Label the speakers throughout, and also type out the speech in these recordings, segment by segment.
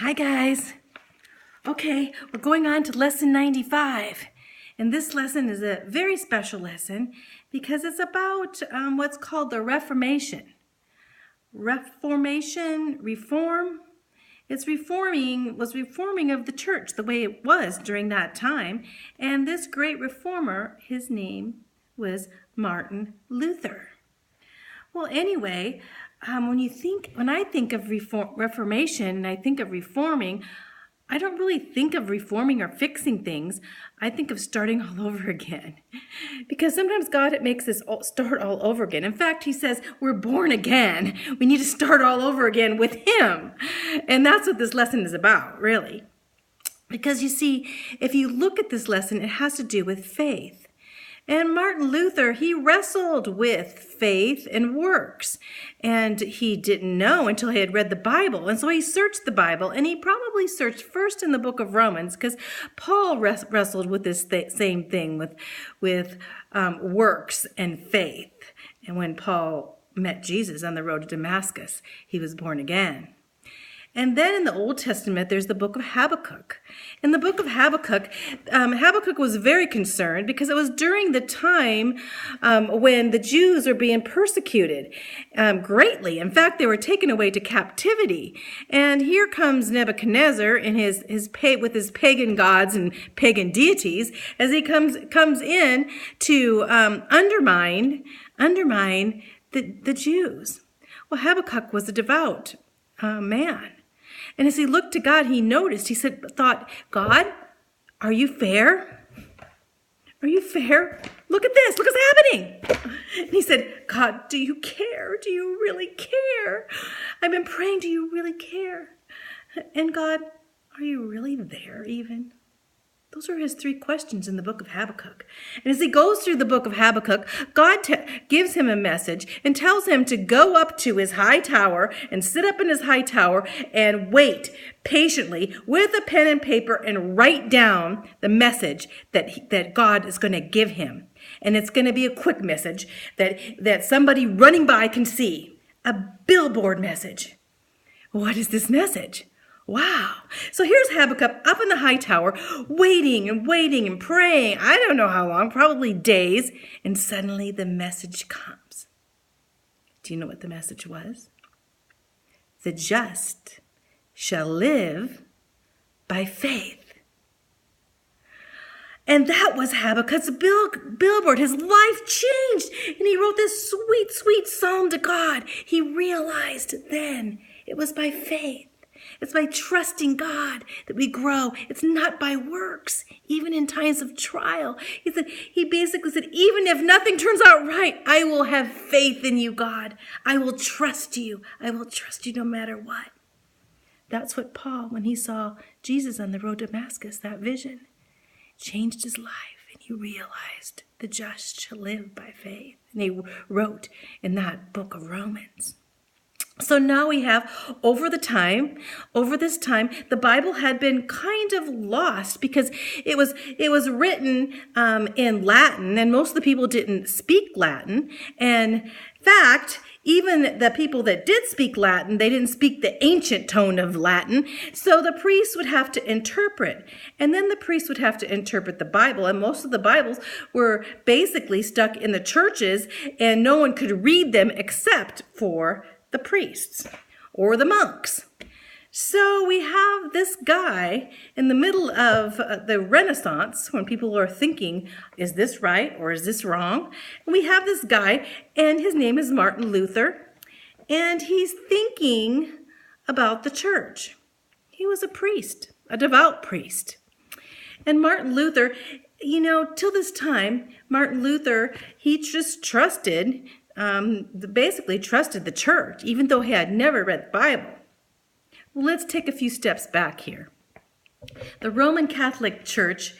Speaker 1: Hi guys. Okay, we're going on to lesson 95. And this lesson is a very special lesson because it's about what's called the Reformation. Reform. Was reforming of the church the way it was during that time. And this great reformer, his name was Martin Luther. Well, anyway, when I think of Reformation and I think of reforming, I don't really think of reforming or fixing things. I think of starting all over again. Because sometimes God makes us start all over again. In fact, he says we're born again. We need to start all over again with him. And that's what this lesson is about, really. Because you see, if you look at this lesson, it has to do with faith. And Martin Luther, he wrestled with faith and works. And he didn't know until he had read the Bible. And so he searched the Bible. And he probably searched first in the book of Romans because Paul wrestled with this same thing with works and faith. And when Paul met Jesus on the road to Damascus, he was born again. And then in the Old Testament, there's the book of Habakkuk. In the book of Habakkuk, Habakkuk was very concerned because it was during the time when the Jews were being persecuted greatly. In fact, they were taken away to captivity. And here comes Nebuchadnezzar in with his pagan gods and pagan deities as he comes in to undermine the Jews. Well, Habakkuk was a devout man. And as he looked to God, he thought, God, are you fair? Are you fair? Look at this. Look what's happening. And he said, God, do you care? Do you really care? I've been praying, do you really care? And God, are you really there even? Those are his three questions in the book of Habakkuk. And as he goes through the book of Habakkuk, God gives him a message and tells him to go up to his high tower and sit up in his high tower and wait patiently with a pen and paper and write down the message that God is going to give him. And it's going to be a quick message that somebody running by can see. A billboard message. What is this message? Wow. So here's Habakkuk up in the high tower, waiting and praying. I don't know how long, probably days. And suddenly the message comes. Do you know what the message was? The just shall live by faith. And that was Habakkuk's billboard. His life changed. And he wrote this sweet, sweet psalm to God. He realized then it was by faith. It's by trusting God that we grow. It's not by works, even in times of trial. He basically said, even if nothing turns out right, I will have faith in you, God. I will trust you. I will trust you no matter what. That's what Paul, when he saw Jesus on the road to Damascus, that vision, changed his life. And he realized the just shall live by faith. And he wrote in that book of Romans. So now we have, over this time, the Bible had been kind of lost because it was written in Latin, and most of the people didn't speak Latin. And in fact, even the people that did speak Latin, they didn't speak the ancient tone of Latin. So the priest would have to interpret. And then the priest would have to interpret the Bible. And most of the Bibles were basically stuck in the churches, and no one could read them except for the priests or the monks. So we have this guy in the middle of the Renaissance when people are thinking, is this right or is this wrong? And we have this guy, and his name is Martin Luther, and he's thinking about the church. He was a priest, a devout priest. And Martin Luther, till this time, Martin Luther, he just trusted the church, even though he had never read the Bible. Well, let's take a few steps back here. The Roman Catholic Church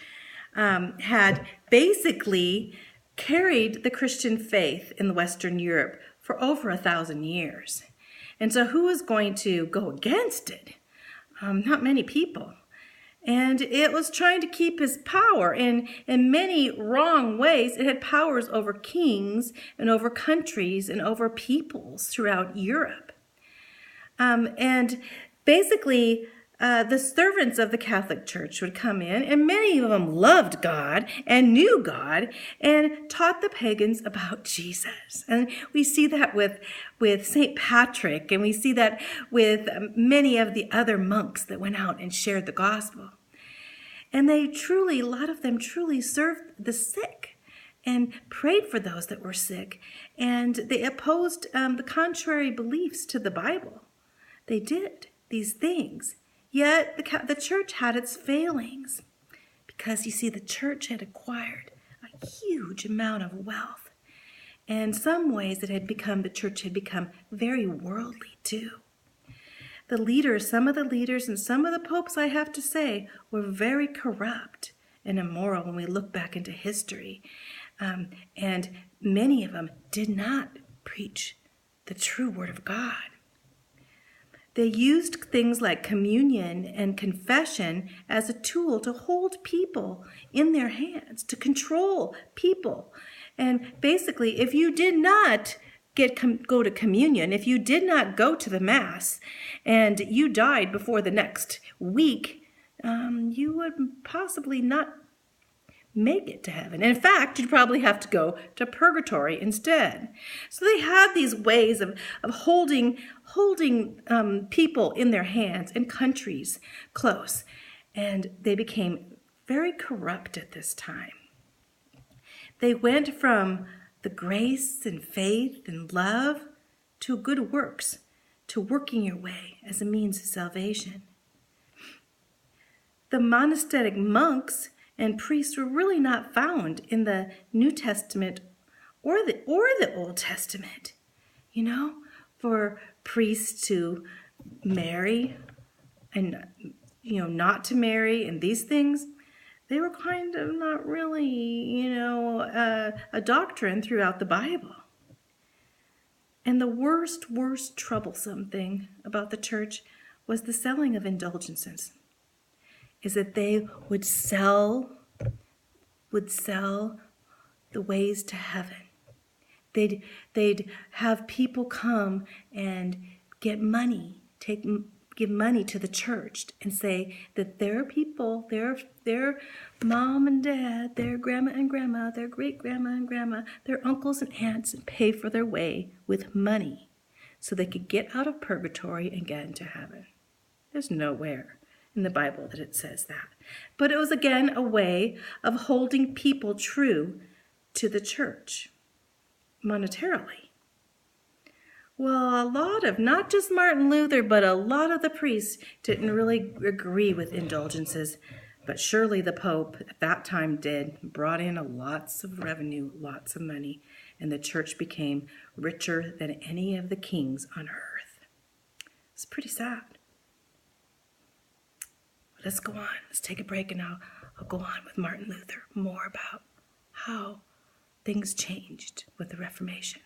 Speaker 1: had basically carried the Christian faith in Western Europe for over 1,000 years. And so who was going to go against it? Not many people. And it was trying to keep his power. And in many wrong ways, it had powers over kings and over countries and over peoples throughout Europe. And basically, the servants of the Catholic Church would come in, and many of them loved God and knew God and taught the pagans about Jesus. And we see that with St. Patrick, and we see that with many of the other monks that went out and shared the gospel. And a lot of them truly served the sick and prayed for those that were sick. And they opposed the contrary beliefs to the Bible. They did these things. Yet the church had its failings because, you see, the church had acquired a huge amount of wealth. And in some ways the church had become very worldly too. Some of the leaders and some of the popes, I have to say, were very corrupt and immoral when we look back into history. And many of them did not preach the true word of God. They used things like communion and confession as a tool to hold people in their hands, to control people. And basically, if you did not go to communion, if you did not go to the Mass, and you died before the next week, you would possibly not make it to heaven. In fact, you'd probably have to go to purgatory instead. So they had these ways of holding people in their hands and countries close. And they became very corrupt at this time. They went from the grace and faith and love to good works, to working your way as a means of salvation. The monastic monks and priests were really not found in the New Testament or the Old Testament. For priests to marry and not to marry and these things, they were kind of not really a doctrine throughout the Bible. And the worst troublesome thing about the church was the selling of indulgences. Is that they would sell the ways to heaven. They'd have people come and get money, give money to the church and say that their people, their mom and dad, their grandma and grandma, their great grandma and grandma, their uncles and aunts pay for their way with money so they could get out of purgatory and get into heaven. There's nowhere in the Bible that it says that. But it was, again, a way of holding people true to the church monetarily. Well, a lot of, not just Martin Luther, but a lot of the priests didn't really agree with indulgences. But surely the Pope at that time brought in lots of revenue, lots of money, and the church became richer than any of the kings on earth. It's pretty sad. Let's go on. Let's take a break, and I'll go on with Martin Luther, more about how things changed with the Reformation.